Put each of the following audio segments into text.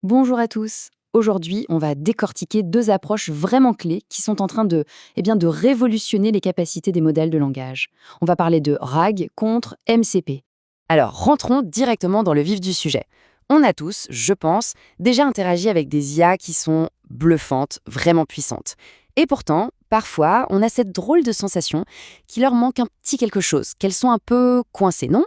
Bonjour à tous. Aujourd'hui, on va décortiquer deux approches vraiment clés qui sont en train de révolutionner les capacités des modèles de langage. On va parler de RAG contre MCP. Alors, rentrons directement dans le vif du sujet. On a tous, je pense, déjà interagi avec des IA qui sont bluffantes, vraiment puissantes. Et pourtant, parfois, on a cette drôle de sensation qu'il leur manque un petit quelque chose, qu'elles sont un peu coincées, non?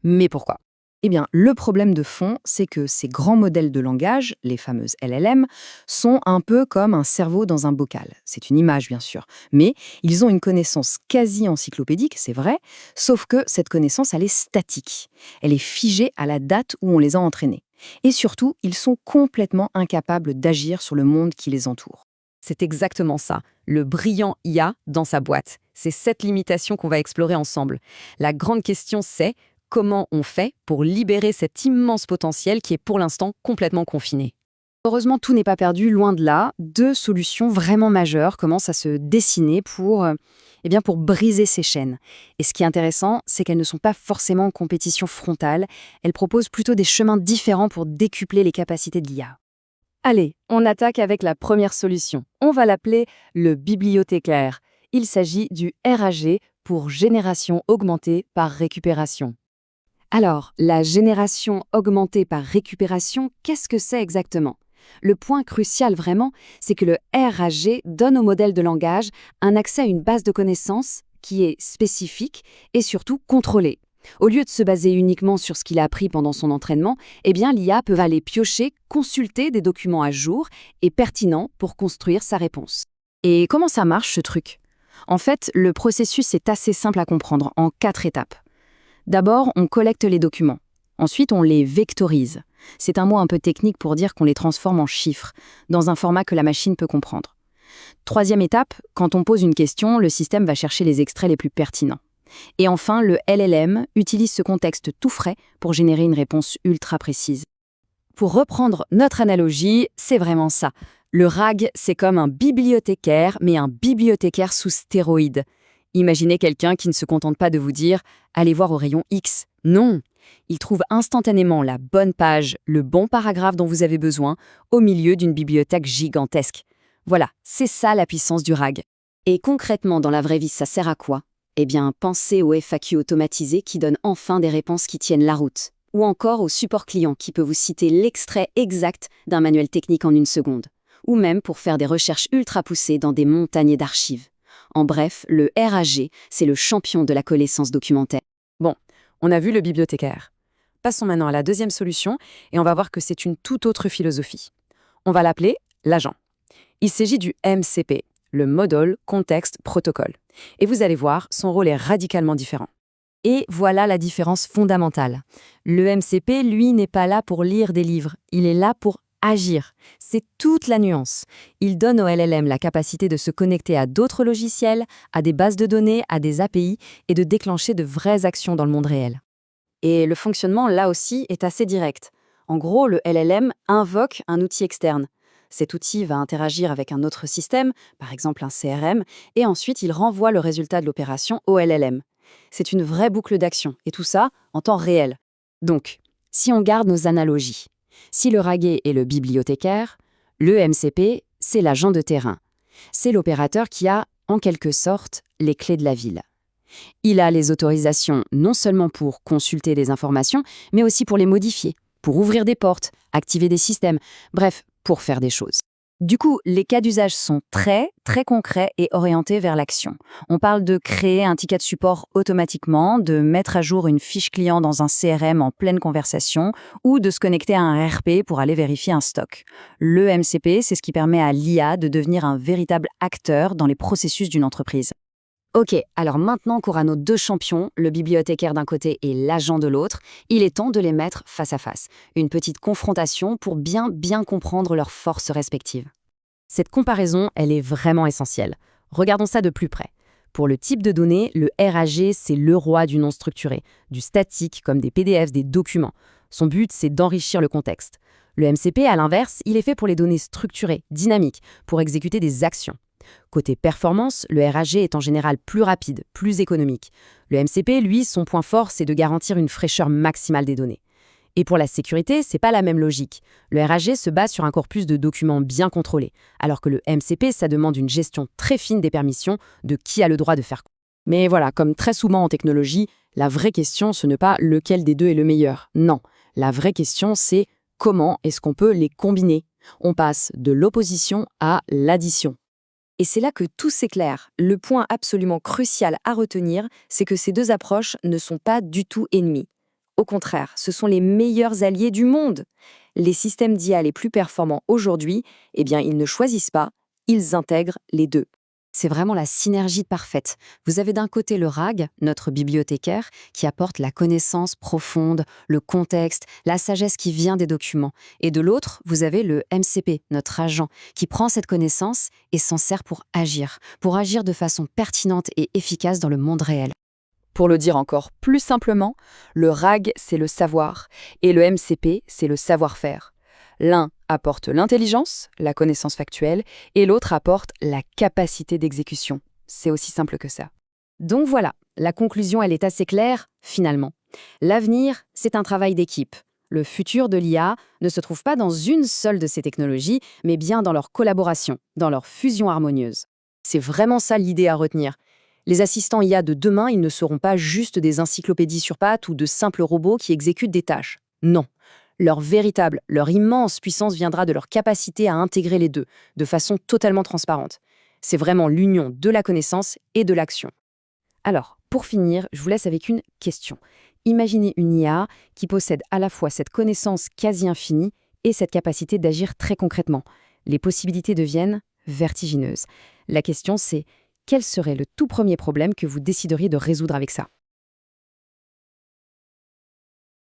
Mais pourquoi? Eh bien, le problème de fond, c'est que ces grands modèles de langage, les fameuses LLM, sont un peu comme un cerveau dans un bocal. C'est une image, bien sûr. Mais ils ont une connaissance quasi encyclopédique, c'est vrai, sauf que cette connaissance, elle est statique. Elle est figée à la date où on les a entraînés. Et surtout, ils sont complètement incapables d'agir sur le monde qui les entoure. C'est exactement ça, le brillant IA dans sa boîte. C'est cette limitation qu'on va explorer ensemble. La grande question, c'est comment on fait pour libérer cet immense potentiel qui est pour l'instant complètement confiné. Heureusement, tout n'est pas perdu, loin de là. Deux solutions vraiment majeures commencent à se dessiner pour briser ces chaînes. Et ce qui est intéressant, c'est qu'elles ne sont pas forcément en compétition frontale. Elles proposent plutôt des chemins différents pour décupler les capacités de l'IA. Allez, on attaque avec la première solution. On va l'appeler le bibliothécaire. Il s'agit du RAG pour génération augmentée par récupération. Alors, la génération augmentée par récupération, qu'est-ce que c'est exactement? Le point crucial vraiment, c'est que le RAG donne au modèle de langage un accès à une base de connaissances qui est spécifique et surtout contrôlée. Au lieu de se baser uniquement sur ce qu'il a appris pendant son entraînement, eh bien l'IA peut aller piocher, consulter des documents à jour et pertinents pour construire sa réponse. Et comment ça marche, ce truc? En fait, le processus est assez simple à comprendre, en 4 étapes. D'abord, on collecte les documents. Ensuite, on les vectorise. C'est un mot un peu technique pour dire qu'on les transforme en chiffres, dans un format que la machine peut comprendre. Troisième étape, quand on pose une question, le système va chercher les extraits les plus pertinents. Et enfin, le LLM utilise ce contexte tout frais pour générer une réponse ultra précise. Pour reprendre notre analogie, c'est vraiment ça. Le RAG, c'est comme un bibliothécaire, mais un bibliothécaire sous stéroïdes. Imaginez quelqu'un qui ne se contente pas de vous dire « allez voir au rayon X ». Non, il trouve instantanément la bonne page, le bon paragraphe dont vous avez besoin, au milieu d'une bibliothèque gigantesque. Voilà, c'est ça la puissance du RAG. Et concrètement, dans la vraie vie, ça sert à quoi? Eh bien, pensez au FAQ automatisé qui donne enfin des réponses qui tiennent la route. Ou encore au support client qui peut vous citer l'extrait exact d'un manuel technique en une seconde. Ou même pour faire des recherches ultra poussées dans des montagnes d'archives. En bref, le RAG, c'est le champion de la connaissance documentaire. Bon, on a vu le bibliothécaire. Passons maintenant à la deuxième solution et on va voir que c'est une toute autre philosophie. On va l'appeler l'agent. Il s'agit du MCP, le Model Context Protocol. Et vous allez voir, son rôle est radicalement différent. Et voilà la différence fondamentale. Le MCP, lui, n'est pas là pour lire des livres, il est là pour agir. C'est toute la nuance. Il donne au LLM la capacité de se connecter à d'autres logiciels, à des bases de données, à des API et de déclencher de vraies actions dans le monde réel. Et le fonctionnement, là aussi, est assez direct. En gros, le LLM invoque un outil externe. Cet outil va interagir avec un autre système, par exemple un CRM, et ensuite il renvoie le résultat de l'opération au LLM. C'est une vraie boucle d'action, et tout ça en temps réel. Donc, si on garde nos analogies, si le RAG est le bibliothécaire, le MCP, c'est l'agent de terrain. C'est l'opérateur qui a, en quelque sorte, les clés de la ville. Il a les autorisations non seulement pour consulter des informations, mais aussi pour les modifier, pour ouvrir des portes, activer des systèmes, bref, pour faire des choses. Du coup, les cas d'usage sont très, très concrets et orientés vers l'action. On parle de créer un ticket de support automatiquement, de mettre à jour une fiche client dans un CRM en pleine conversation ou de se connecter à un RP pour aller vérifier un stock. Le MCP, c'est ce qui permet à l'IA de devenir un véritable acteur dans les processus d'une entreprise. Ok, alors maintenant qu'aura nos deux champions, le bibliothécaire d'un côté et l'agent de l'autre, il est temps de les mettre face à face. Une petite confrontation pour bien comprendre leurs forces respectives. Cette comparaison, elle est vraiment essentielle. Regardons ça de plus près. Pour le type de données, le RAG, c'est le roi du non structuré, du statique comme des PDF, des documents. Son but, c'est d'enrichir le contexte. Le MCP, à l'inverse, il est fait pour les données structurées, dynamiques, pour exécuter des actions. Côté performance, le RAG est en général plus rapide, plus économique. Le MCP, lui, son point fort, c'est de garantir une fraîcheur maximale des données. Et pour la sécurité, c'est pas la même logique. Le RAG se base sur un corpus de documents bien contrôlés, alors que le MCP, ça demande une gestion très fine des permissions de qui a le droit de faire quoi. Mais voilà, comme très souvent en technologie, la vraie question, ce n'est pas lequel des deux est le meilleur. Non, la vraie question, c'est comment est-ce qu'on peut les combiner? On passe de l'opposition à l'addition. Et c'est là que tout s'éclaire. Le point absolument crucial à retenir, c'est que ces deux approches ne sont pas du tout ennemies. Au contraire, ce sont les meilleurs alliés du monde. Les systèmes d'IA les plus performants aujourd'hui, eh bien, ils ne choisissent pas, ils intègrent les deux. C'est vraiment la synergie parfaite. Vous avez d'un côté le RAG, notre bibliothécaire, qui apporte la connaissance profonde, le contexte, la sagesse qui vient des documents. Et de l'autre, vous avez le MCP, notre agent, qui prend cette connaissance et s'en sert pour agir de façon pertinente et efficace dans le monde réel. Pour le dire encore plus simplement, le RAG, c'est le savoir, et le MCP, c'est le savoir-faire. L'un apporte l'intelligence, la connaissance factuelle, et l'autre apporte la capacité d'exécution. C'est aussi simple que ça. Donc voilà, la conclusion, elle est assez claire, finalement. L'avenir, c'est un travail d'équipe. Le futur de l'IA ne se trouve pas dans une seule de ces technologies, mais bien dans leur collaboration, dans leur fusion harmonieuse. C'est vraiment ça l'idée à retenir. Les assistants IA de demain, ils ne seront pas juste des encyclopédies sur pattes ou de simples robots qui exécutent des tâches. Non. Leur immense puissance viendra de leur capacité à intégrer les deux, de façon totalement transparente. C'est vraiment l'union de la connaissance et de l'action. Alors, pour finir, je vous laisse avec une question. Imaginez une IA qui possède à la fois cette connaissance quasi infinie et cette capacité d'agir très concrètement. Les possibilités deviennent vertigineuses. La question, c'est quel serait le tout premier problème que vous décideriez de résoudre avec ça ?